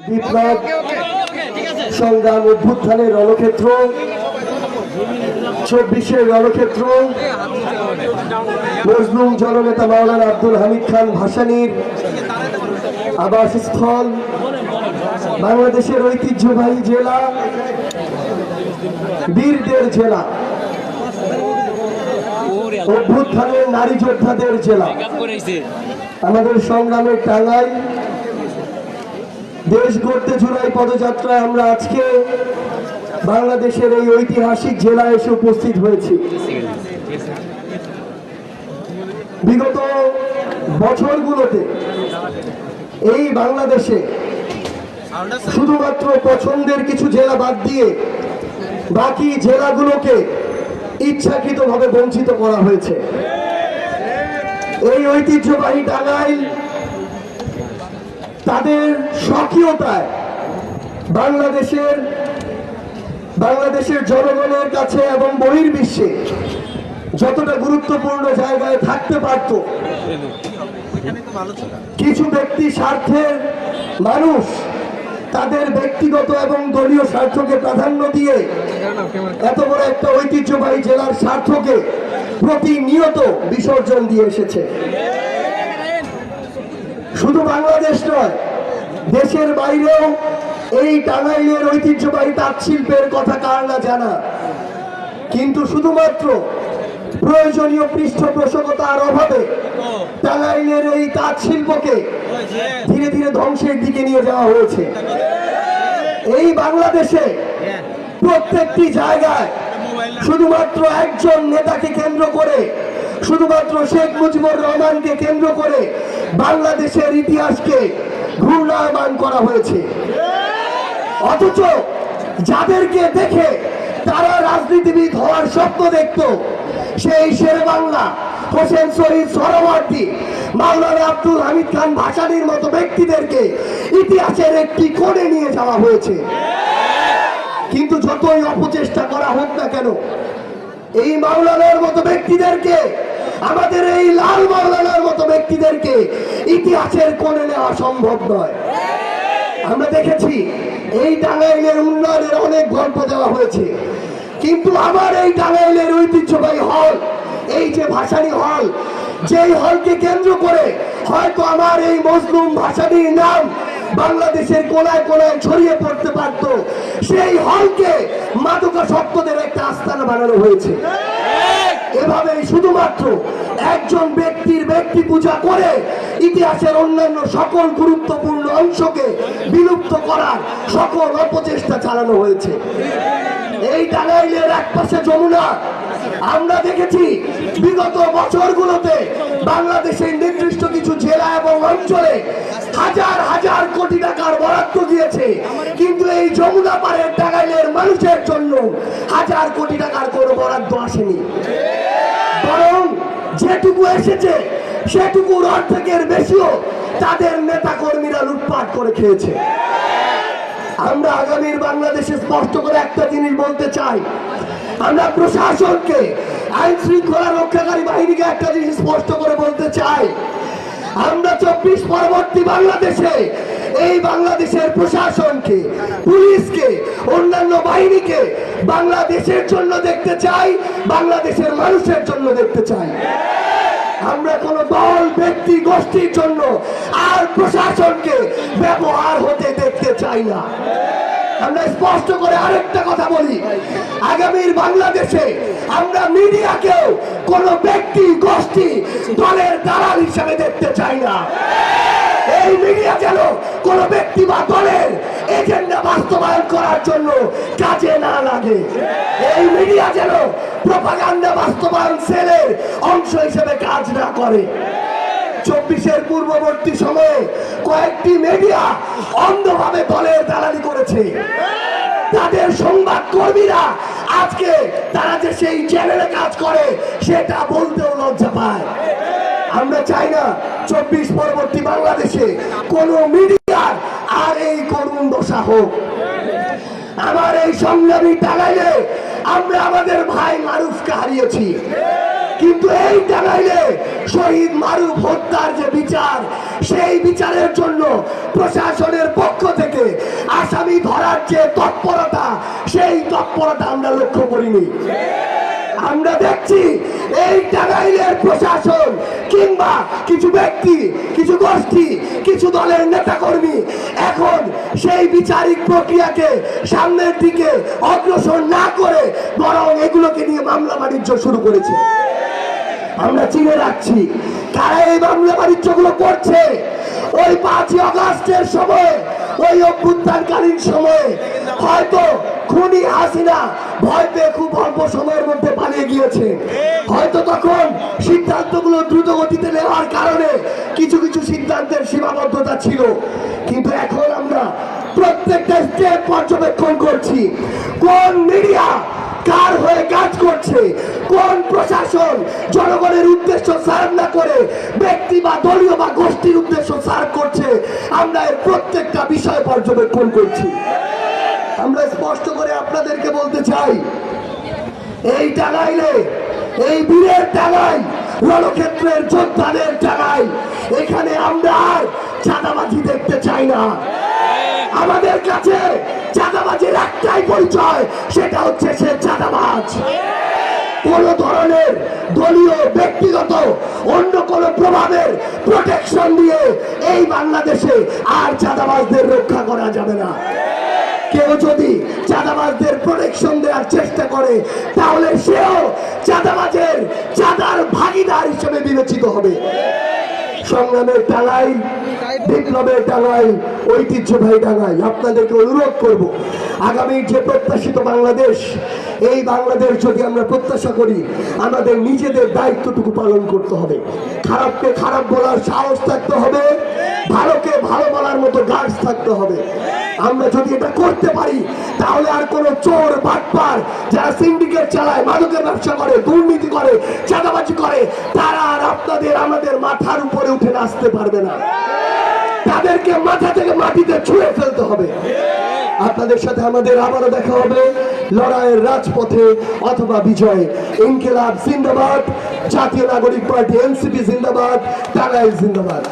বিপ্লব সংগ্রাম অভ্যুত্থানের রণক্ষেত্র, 24-এর রণক্ষেত্র, মজলুম জননেতা মাওলানা আব্দুল হামিদ খান ভাসানীর আবাসস্থল, বাংলাদেশের ঐতিহ্যবাহী জেলা, বীরদের জেলা, অভ্যুত্থানের নারী যোদ্ধাদের জেলা, আমাদের সংগ্রামের টাঙ্গাইল। দেশ গড়তে জুলাই পদযাত্রায় আমরা আজকে বাংলাদেশের এই ঐতিহাসিক জেলায় এসে উপস্থিত হয়েছি। বিগত বছরগুলোতে এই বাংলাদেশে শুধুমাত্র পছন্দের কিছু জেলা বাদ দিয়ে বাকি জেলাগুলোকে ইচ্ছাকৃতভাবে বঞ্চিত করা হয়েছে। এই ঐতিহ্যবাহী টাঙ্গাইল তাদের স্বকীয়তায় বাংলাদেশের জনগণের কাছে এবং বহির্বিশ্বে যতটা গুরুত্বপূর্ণ জায়গায় থাকতে পারত, কিছু ব্যক্তি স্বার্থের মানুষ তাদের ব্যক্তিগত এবং দলীয় স্বার্থকে প্রাধান্য দিয়ে এত বড় একটা ঐতিহ্যবাহী জেলার স্বার্থকে প্রতিনিয়ত বিসর্জন দিয়ে এসেছে। শুধু বাংলাদেশ নয়, দেশের বাইরেও এই টাঙ্গাইলের ঐতিহ্যবাহী তাঁত শিল্পের কথা কার না জানা, কিন্তু শুধুমাত্র প্রয়োজনীয় পৃষ্ঠপোষকতার অভাবে টাঙ্গাইলের এই তাঁত শিল্পকে ধীরে ধীরে ধ্বংসের দিকে নিয়ে যাওয়া হয়েছে। এই বাংলাদেশে প্রত্যেকটি জায়গায় শুধুমাত্র একজন নেতাকে কেন্দ্র করে, শুধুমাত্র শেখ মুজিবুর রহমানকে কেন্দ্র করে বাংলাদেশের ইতিহাসকে ঘূর্ণায়মান করা হয়েছে। অথচ যাদেরকে দেখে তারা রাজনীতিবিদ হওয়ার স্বপ্ন দেখত, সেই শেরে বাংলা, হোসেন শহীদ সোহরাওয়ার্দী, মাওলানা আব্দুল হামিদ খান ভাসানীর মতো ব্যক্তিদেরকে ইতিহাসের একটি কোণে নিয়ে যাওয়া হয়েছে। কিন্তু যতই অপচেষ্টা করা হোক না কেন, এই মাওলানার মতো ব্যক্তিদেরকে, আমাদের এই লাল মাওলানার মতো ব্যক্তিদেরকে ইতিহাসের কোণে নেওয়া সম্ভব নয়। আমরা দেখেছি এই টাঙ্গাইলের উন্নয়নের অনেক গল্প দেওয়া হয়েছে, কিন্তু আমার এই টাঙ্গাইলের ঐতিহ্যবাহী হল, এই যে ভাসানী হল, যেই হলকে কেন্দ্র করে হয়তো আমার এই মজলুম ভাসানীর নাম বাংলাদেশের কোনায় কোনায় ছড়িয়ে পড়তে পারত, সেই হলকে মাদকাসক্তদের একটা আস্তানা বানানো হয়েছে। এভাবে শুধুমাত্র একজন ব্যক্তির ব্যক্তি পূজা করে ইতিহাসের অন্যান্য সকল গুরুত্বপূর্ণ অংশকে বিলুপ্ত করার সকল অপচেষ্টা চালানো হয়েছে। এই টাঙ্গাইলের একপাশে যমুনা, আমরা দেখেছি বিগত বছরগুলোতে বাংলাদেশের নির্দিষ্ট কিছু জেলা এবং অঞ্চলে হাজার হাজার কোটি টাকার বরাদ্দ দিয়েছে, কিন্তু এই যমুনা পাড়ের টাঙ্গাইলের মানুষের জন্য হাজার কোটি টাকার কোনো বরাদ্দ আসেনি। বরং যেটুকু এসেছে সেটুকুর অর্ধেকের বেশিও তাদের নেতা কর্মীরা লুটপাট করে খেয়েছে। আমরা আগামীর বাংলাদেশে স্পষ্ট করে একটা জিনিস বলতে চাই, আমরা প্রশাসনকে, আইন শৃঙ্খলা রক্ষাকারী বাহিনীকে একটা জিনিস স্পষ্ট করে বলতে চাই, আমরা 24 পরবর্তী বাংলাদেশে এই বাংলাদেশের প্রশাসনকে, পুলিশকে, অন্যান্য বাহিনীকে বাংলাদেশের জন্য দেখতে চাই, বাংলাদেশের মানুষের জন্য দেখতে চাই। আমরা কোন দল, ব্যক্তি, গোষ্ঠীর জন্য আর প্রশাসনকে ব্যবহার হতে দেখতে চাই না। আমরা স্পষ্ট করে আরেকটা কথা বলি, আগামীর বাংলাদেশে আমরা মিডিয়াকেও কোন ব্যক্তি, গোষ্ঠী, দলের দালাল হিসাবে দেখতে চাই না। এই মিডিয়া যেন কোন ব্যক্তি বা দলের এজেন্ডা বাস্তবায়ন করার জন্য কাজে না লাগে। এই মিডিয়া যেন প্রপাগান্ডা বাস্তবায়ন সেলের অংশ হিসেবে কাজ না করে। 24-এর পূর্ববর্তী সময়ে কয়েকটি মিডিয়া অন্ধভাবে দলের দালালি করেছে। তাদের সংবাদ কর্মীরা আজকে তারা যে সেই চ্যানেলে কাজ করে সেটা বলতেও লজ্জা পায়। আমরা চাই না 24 পরবর্তী বাংলাদেশে কোন মিডিয়ার আর এই করুণ দশা হোক। আমার এই সংগ্রামী টাঙ্গাইলে আমরা আমাদের ভাই মারুফকে হারিয়েছি, কিন্তু এই টাঙ্গাইলে শহীদ মারুফ হত্যার যে বিচার, সেই বিচারের জন্য প্রশাসনের পক্ষ থেকে যে তৎপরতা, সেই তৎপরতা আমরা লক্ষ্য করিনি। আমরা দেখছি এই টাঙ্গাইলের প্রশাসন কিংবা কিছু ব্যক্তি, কিছু গোষ্ঠী, কিছু দলের নেতাকর্মী এখন সেই বিচারিক প্রক্রিয়াকে সামনের দিকে অগ্রসর না করে বরং এগুলোকে নিয়ে মামলা বাণিজ্য শুরু করেছে। আমরা চিনে রাখছি কারা এই মামলা বাণিজ্যগুলো করছে। ওই 5ই আগস্টের সময়, ওই অভ্যুত্থানকালীন সময়ে হয়তো খুনি হাসিনা ভয় পেয়ে খুব অল্প সময়ের মধ্যে পালিয়ে গিয়েছে। হয়তো তখন সিদ্ধান্তগুলো দ্রুত গতিতে নেওয়ার কারণে কিছু কিছু সিদ্ধান্তের সীমাবদ্ধতা ছিল, কিন্তু এখন আমরা প্রত্যেকটা স্টেপ পর্যবেক্ষণ করছি। কোন মিডিয়া কার হয়ে কাজ করছে, কোন প্রশাসন জনগণের উদ্দেশ্য সার্ভ না করে ব্যক্তি বা দলীয় বা গোষ্ঠীর উদ্দেশ্য সার্ভ করছে, আমরা এর প্রত্যেকটা বিষয় পর্যবেক্ষণ করছি। আমরা স্পষ্ট করে আপনাদেরকে বলতে চাই, এই টাঙ্গাইলে, এই বীরের টাঙ্গাইল, রণক্ষেত্রের যোদ্ধাদের টাঙ্গাইল, এখানে আমরা আর চাঁদাবাজি দেখতে চাই না। আমাদের কাছে চাঁদাবাজির একটাই পরিচয়, সেটা হচ্ছে সে চাঁদাবাজ। কোন ধরনের দলীয়, ব্যক্তিগত, অন্য কোন প্রভাবের প্রোটেকশন দিয়ে এই বাংলাদেশে আর চাঁদাবাজদের রক্ষা করা যাবে না। কেউ যদি চাঁদাবাজদের প্রোটেকশন দেওয়ার চেষ্টা করে তাহলে সেও চাঁদাবাজের, চাঁদার ভাগীদার হিসেবে বিবেচিত হবে। সংগ্রামের টাঙ্গাইল, বিপ্লবের টাঙ্গাইল, ঐতিহ্যবাহী টাঙ্গাইল, আপনাদেরকে অনুরোধ করব, আগামীর যে প্রত্যাশিত বাংলাদেশ, এই বাংলাদেশ যদি আমরা প্রত্যাশা করি, আমাদের নিজেদের দায়িত্বটুকু পালন করতে হবে। খারাপকে খারাপ বলার সাহস থাকতে হবে, ভালোকে ভালো বলার মতো গার্ডস থাকতে হবে। আমরা যদি এটা করতে পারি তাহলে আর কোন চোর, বাটপার, যারা সিন্ডিকেট চালায়, মাদকের ব্যবসা করে, দুর্নীতি করে, চাঁদাবাজি করে, তারা আর আপনাদের, আমাদের মাথার উপরে উঠে আসতে পারবে না। তাদেরকে মাথা থেকে মাটিতে ছুঁড়ে ফেলতে হবে। আপনাদের সাথে আমাদের আবারও দেখা হবে লড়াইয়ের রাজপথে অথবা বিজয়ে। ইনকিলাব জিন্দাবাদ, জাতীয় নাগরিক পার্টি এনসিপি জিন্দাবাদ, টাঙ্গাইল জিন্দাবাদ।